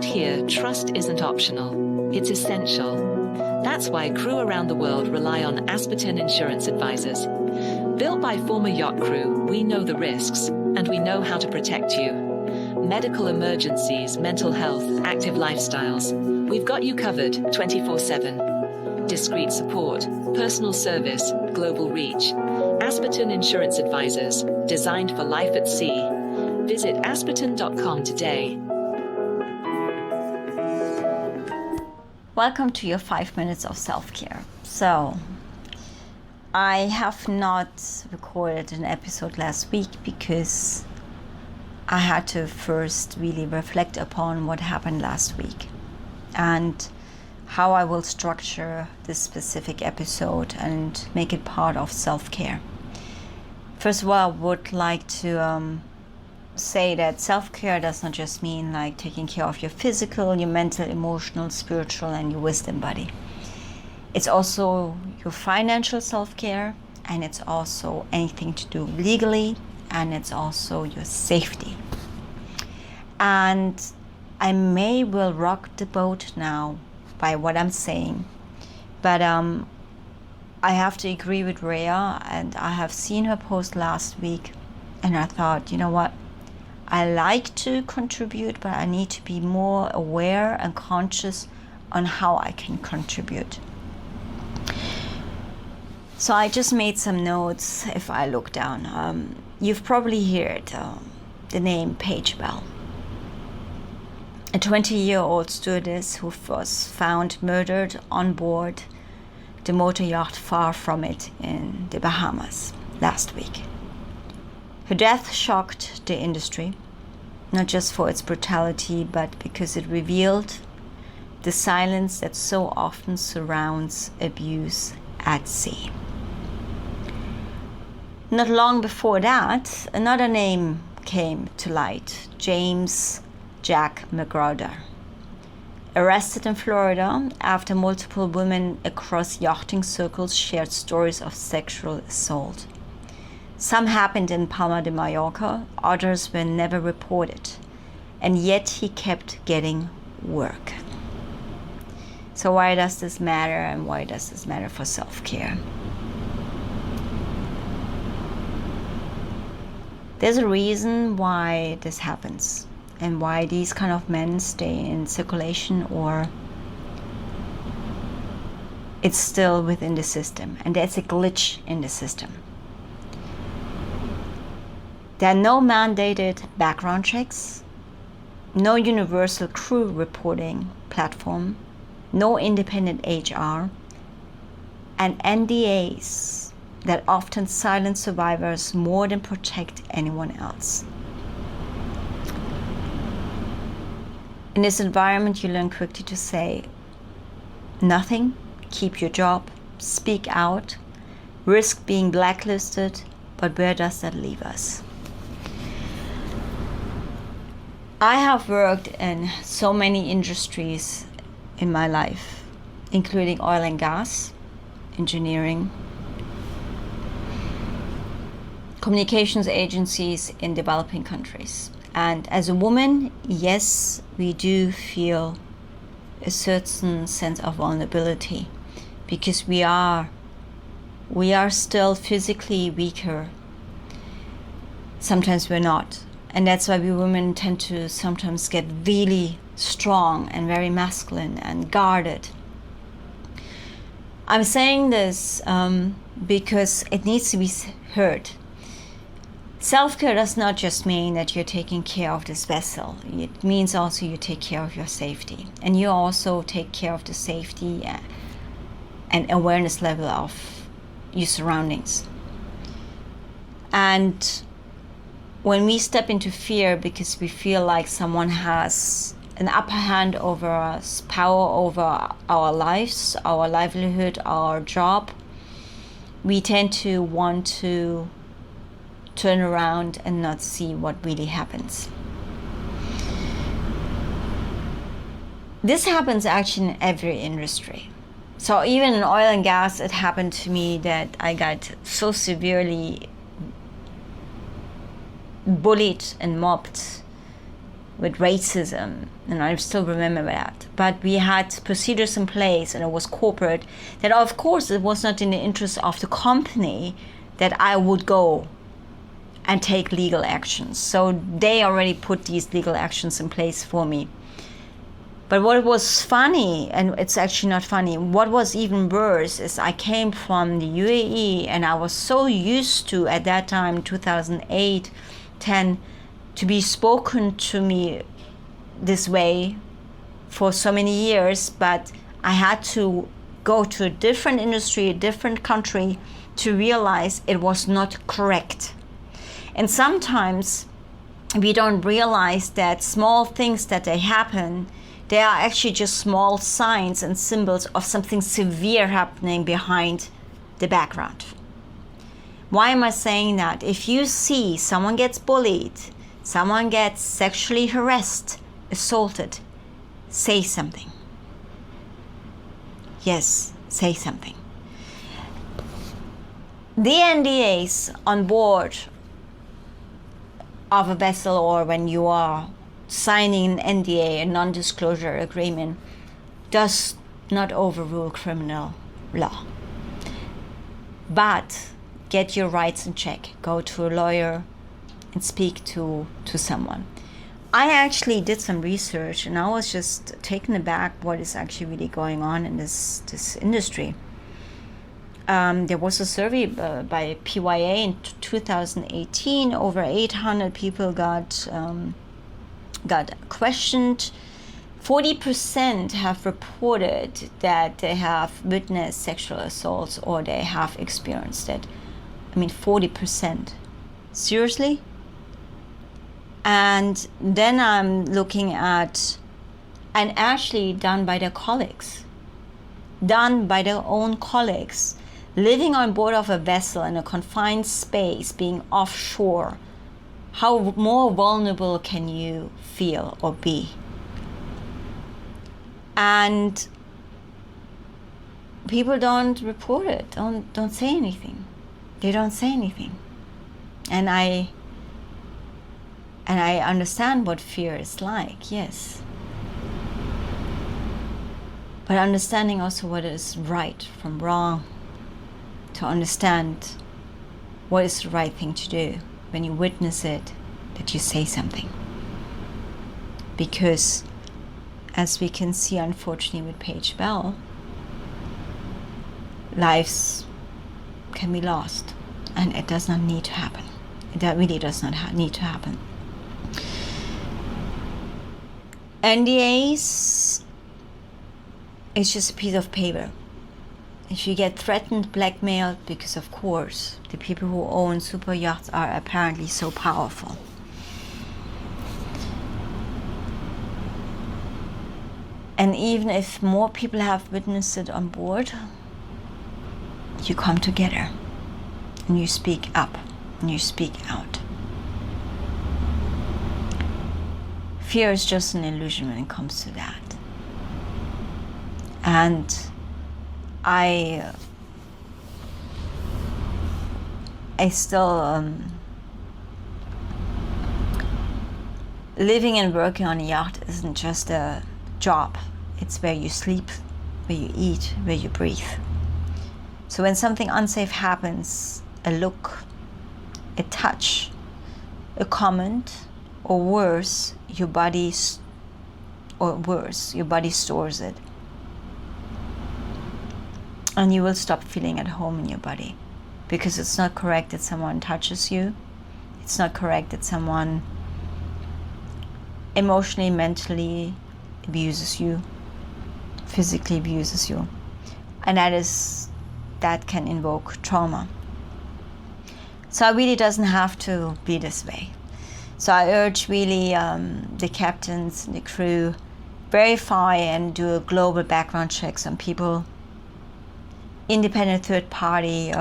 Out here, trust isn't optional. It's essential. That's why crew around the world rely on Asperton Insurance Advisors. Built by former yacht crew, we know the risks, and we know how to protect you. Medical emergencies, mental health, active lifestyles. We've got you covered 24/7. Discreet support, personal service, global reach. Asperton Insurance Advisors, designed for life at sea. Visit asperton.com today. Welcome to your 5 minutes of self-care. So, I have not recorded an episode last week because I had to first really reflect upon what happened last week and how I will structure this specific episode and make it part of self-care. First of all, I would like to say that self-care does not just mean like taking care of your physical, your mental, emotional, spiritual, and your wisdom body. It's also your financial self-care, and it's also anything to do legally, and it's also your safety. And I will rock the boat now by what I'm saying, but I have to agree with Rhea, and I have seen her post last week, and I thought, you know what? I like to contribute, but I need to be more aware and conscious on how I can contribute. So I just made some notes. If I look down, you've probably heard the name Paige Bell, a 20-year-old stewardess who was found murdered on board the motor yacht Far From It in the Bahamas last week. Her death shocked the industry, not just for its brutality, but because it revealed the silence that so often surrounds abuse at sea. Not long before that, another name came to light, James Jack McGrowder, arrested in Florida after multiple women across yachting circles shared stories of sexual assault. Some happened in Palma de Mallorca, others were never reported, and yet he kept getting work. So why does this matter, and why does this matter for self-care? There's a reason why this happens and why these kind of men stay in circulation, or it's still within the system, and there's a glitch in the system. There are no mandated background checks, no universal crew reporting platform, no independent HR, and NDAs that often silence survivors more than protect anyone else. In this environment, you learn quickly to say nothing, keep your job, speak out, risk being blacklisted, but where does that leave us? I have worked in so many industries in my life, including oil and gas, engineering, communications agencies in developing countries. And as a woman, yes, we do feel a certain sense of vulnerability because we are still physically weaker. Sometimes we're not. And that's why we women tend to sometimes get really strong and very masculine and guarded. I'm saying this because it needs to be heard. Self-care does not just mean that you're taking care of this vessel. It means also you take care of your safety. And you also take care of the safety and awareness level of your surroundings. And when we step into fear because we feel like someone has an upper hand over us, power over our lives, our livelihood, our job, we tend to want to turn around and not see what really happens. This happens actually in every industry. So even in oil and gas, it happened to me that I got so severely bullied and mobbed with racism, and I still remember that. But we had procedures in place, and it was corporate, that of course it was not in the interest of the company that I would go and take legal actions. So they already put these legal actions in place for me. But what was funny, and it's actually not funny, what was even worse is I came from the UAE, and I was so used to, at that time, 2008, 10, to be spoken to me this way for so many years, but I had to go to a different industry, a different country, to realize it was not correct. And sometimes we don't realize that small things that they happen, they are actually just small signs and symbols of something severe happening behind the background. Why am I saying that? If you see someone gets bullied, someone gets sexually harassed, assaulted, say something. Yes, say something. The NDAs on board of a vessel, or when you are signing an NDA, a non-disclosure agreement, does not overrule criminal law. But get your rights in check. Go to a lawyer and speak to someone. I actually did some research, and I was just taken aback what is actually really going on in this industry. There was a survey by PYA in 2018. Over 800 people got questioned. 40% have reported that they have witnessed sexual assaults or they have experienced it. I mean, 40%. Seriously? And then I'm looking at, and actually done by their colleagues, done by their own colleagues, living on board of a vessel in a confined space, being offshore. How more vulnerable can you feel or be? And people don't report it, don't say anything. They don't say anything. And I understand what fear is like, yes. But understanding also what is right from wrong, to understand what is the right thing to do when you witness it, that you say something. Because as we can see, unfortunately, with Paige Bell, lives can be lost, and it does not need to happen. That really does not need to happen. NDAs is just a piece of paper. If you get threatened, blackmailed, because of course the people who own super yachts are apparently so powerful. And even if more people have witnessed it on board, you come together and you speak up and you speak out. Fear is just an illusion when it comes to that. And I still living and working on a yacht isn't just a job. It's where you sleep, where you eat, where you breathe. So when something unsafe happens, a look, a touch, a comment, or worse, your body stores it. And you will stop feeling at home in your body, because it's not correct that someone touches you. It's not correct that someone emotionally, mentally abuses you, physically abuses you. And that can invoke trauma. So it really doesn't have to be this way. So I urge really the captains and the crew, verify and do a global background checks on people. Independent third-party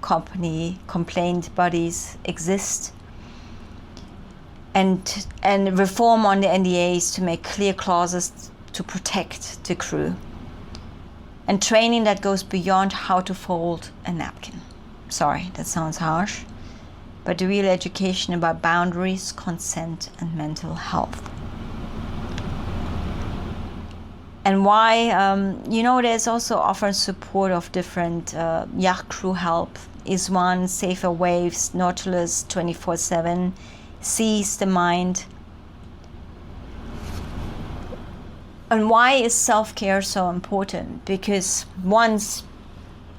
company complaint bodies exist, and reform on the NDAs to make clear clauses to protect the crew, and training that goes beyond how to fold a napkin. Sorry, that sounds harsh, but the real education about boundaries, consent, and mental health. And why, there's also often support of different yacht crew help. Is one Safer Waves, Nautilus 24/7, Seas the Mind. And why is self-care so important? Because once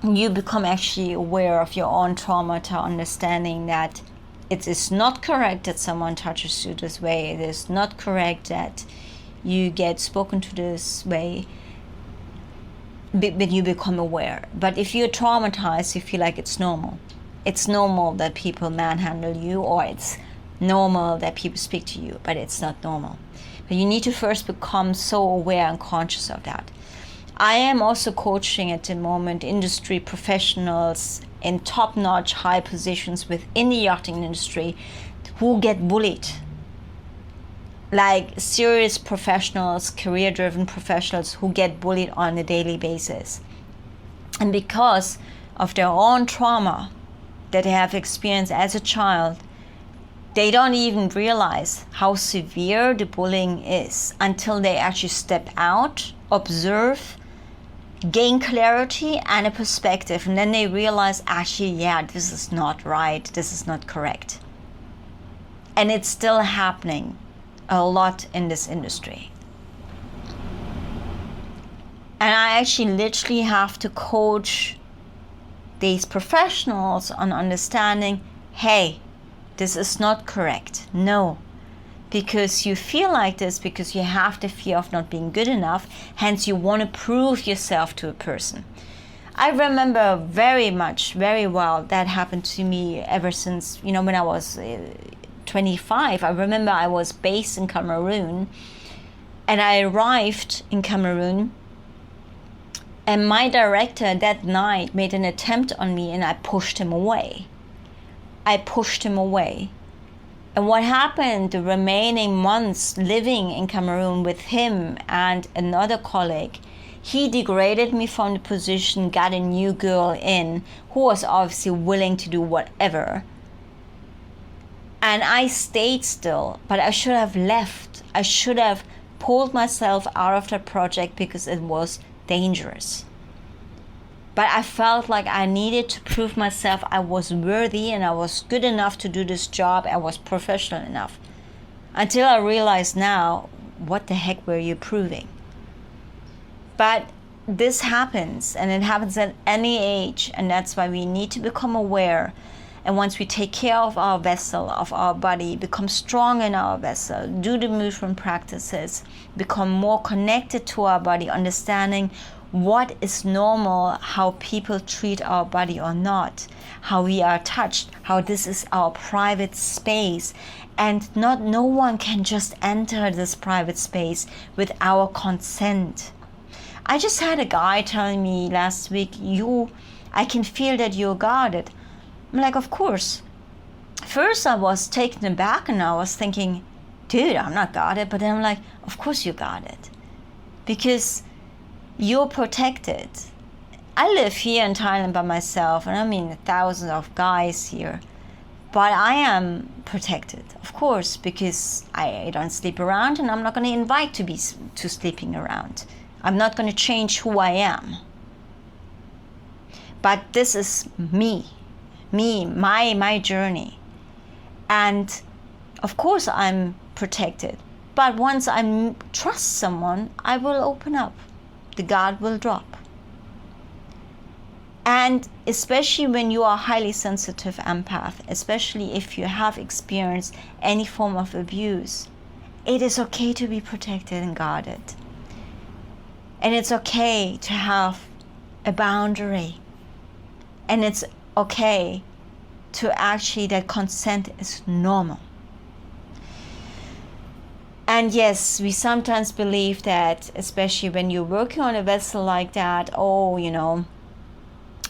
you become actually aware of your own trauma, to understanding that it is not correct that someone touches you this way, it is not correct that you get spoken to this way, but you become aware. But if you're traumatized, you feel like it's normal. It's normal that people manhandle you, or it's normal that people speak to you, but it's not normal. But you need to first become so aware and conscious of that. I am also coaching at the moment industry professionals in top-notch high positions within the yachting industry who get bullied. Like serious professionals, career-driven professionals who get bullied on a daily basis. And because of their own trauma that they have experienced as a child, they don't even realize how severe the bullying is until they actually step out, observe, gain clarity and a perspective, and then they realize, actually, yeah, this is not right, this is not correct. And it's still happening a lot in this industry. And I actually literally have to coach these professionals on understanding, hey, this is not correct. No. Because you feel like this because you have the fear of not being good enough, hence you want to prove yourself to a person. I remember very well that happened to me ever since, when I was 25. I remember I was based in Cameroon, and I arrived in Cameroon, and my director that night made an attempt on me, and I pushed him away. And what happened the remaining months living in Cameroon with him and another colleague, he degraded me from the position, got a new girl in who was obviously willing to do whatever. And I stayed still, but I should have left. I should have pulled myself out of that project because it was dangerous. But I felt like I needed to prove myself I was worthy and I was good enough to do this job. I was professional enough. Until I realized now, what the heck were you proving? But this happens, and it happens at any age, and that's why we need to become aware. And once we take care of our vessel, of our body, become strong in our vessel, do the movement practices, become more connected to our body, understanding what is normal, how people treat our body or not, how we are touched, how this is our private space, and no one can just enter this private space with our consent. I just had a guy telling me last week, I can feel that you're guarded. I'm like, of course. First I was taken aback and I was thinking, dude, I'm not guarded. But then I'm like, of course you're guarded. Because you're protected. I live here in Thailand by myself, and I mean thousands of guys here. But I am protected, of course, because I don't sleep around, and I'm not going to invite to sleeping around. I'm not going to change who I am. But this is my journey. And of course I'm protected. But once I trust someone, I will open up. The guard will drop. And especially when you are a highly sensitive empath, especially if you have experienced any form of abuse, it is okay to be protected and guarded. And it's okay to have a boundary. And it's okay to actually, that consent is normal. And yes, we sometimes believe that, especially when you're working on a vessel like that,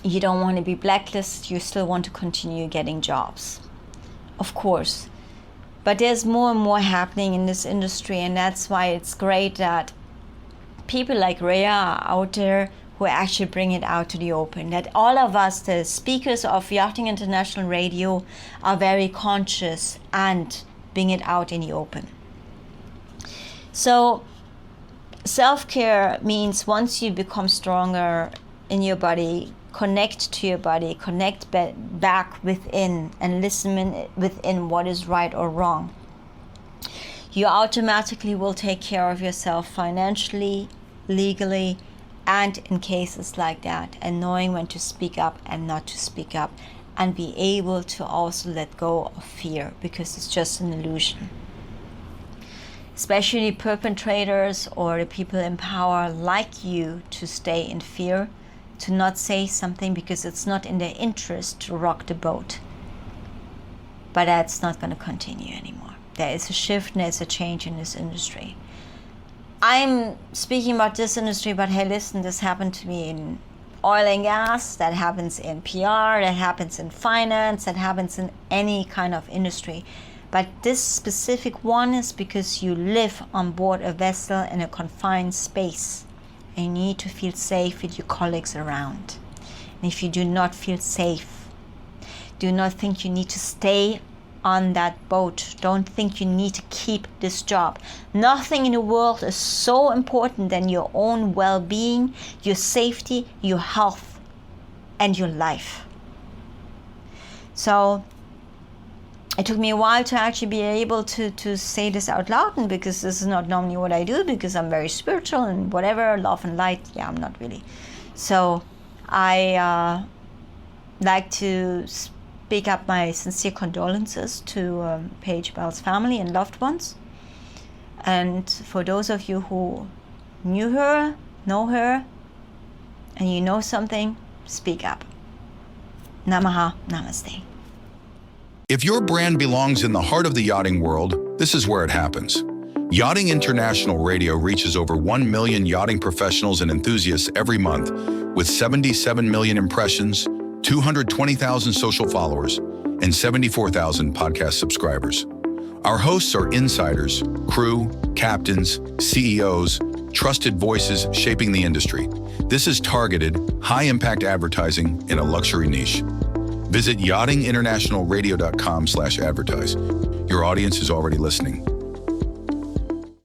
you don't want to be blacklisted, you still want to continue getting jobs. Of course. But there's more and more happening in this industry, and that's why it's great that people like Rhea are out there who actually bring it out to the open. That all of us, the speakers of Yachting International Radio, are very conscious and bring it out in the open. So self-care means once you become stronger in your body, connect to your body, connect back within and listen within what is right or wrong, you automatically will take care of yourself financially, legally, and in cases like that, and knowing when to speak up and not to speak up, and be able to also let go of fear, because it's just an illusion. Especially perpetrators or the people in power like you to stay in fear, to not say something because it's not in their interest to rock the boat. But that's not going to continue anymore. There is a shift and there's a change in this industry. I'm speaking about this industry, but hey, listen, this happened to me in oil and gas, that happens in PR, that happens in finance, that happens in any kind of industry. But this specific one is because you live on board a vessel in a confined space, and you need to feel safe with your colleagues around. And if you do not feel safe, do not think you need to stay on that boat. Don't think you need to keep this job. Nothing in the world is so important than your own well-being, your safety, your health, and your life. So it took me a while to actually be able to say this out loud, and because this is not normally what I do, because I'm very spiritual and whatever, love and light. Yeah, I'm not really. So I like to speak up my sincere condolences to Paige Bell's family and loved ones. And for those of you who knew her, know her, and you know something, speak up. Namaha, namaste. If your brand belongs in the heart of the yachting world, this is where it happens. Yachting International Radio reaches over 1 million yachting professionals and enthusiasts every month, with 77 million impressions, 220,000 social followers, and 74,000 podcast subscribers. Our hosts are insiders, crew, captains, CEOs, trusted voices shaping the industry. This is targeted, high-impact advertising in a luxury niche. Visit yachtinginternationalradio.com/advertise. Your audience is already listening.